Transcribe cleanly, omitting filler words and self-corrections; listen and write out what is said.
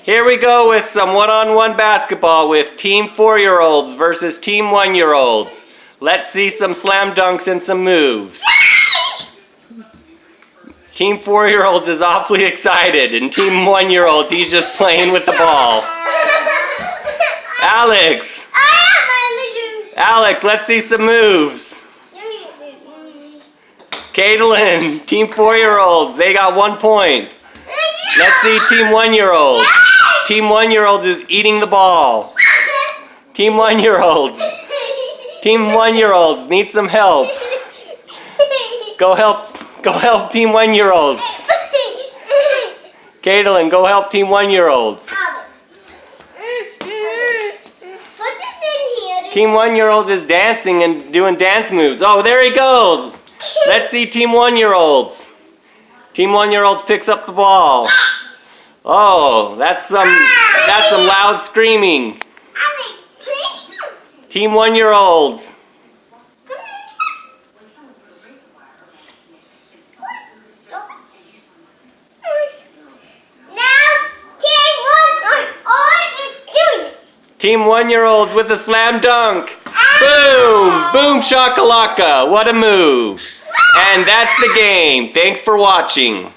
Here we go with some one-on-one basketball with Team 4-year-olds versus Team 1-year-olds. Let's see some slam dunks and some moves. Team 4-year-olds is awfully excited, and Team 1-year-olds, he's just playing with the ball. Alex! Alex, let's see some moves. Caitlin, Team 4-year-olds, they got 1 point. Let's see Team 1-year-olds. Team 1-year-olds is eating the ball. Team 1-year-olds. Team 1-year-olds need some help. Go help Team 1-year-olds. Caitlin, go help Team 1-year-olds. Team 1-year-olds is dancing and doing dance moves. Oh, there he goes. Let's see Team 1-year-olds. Team 1-year-olds picks up the ball. Oh, that's some loud screaming. Team 1-year-olds. Team 1-year-olds with a slam dunk. Boom! Boom shakalaka. What a move. And that's the game. Thanks for watching.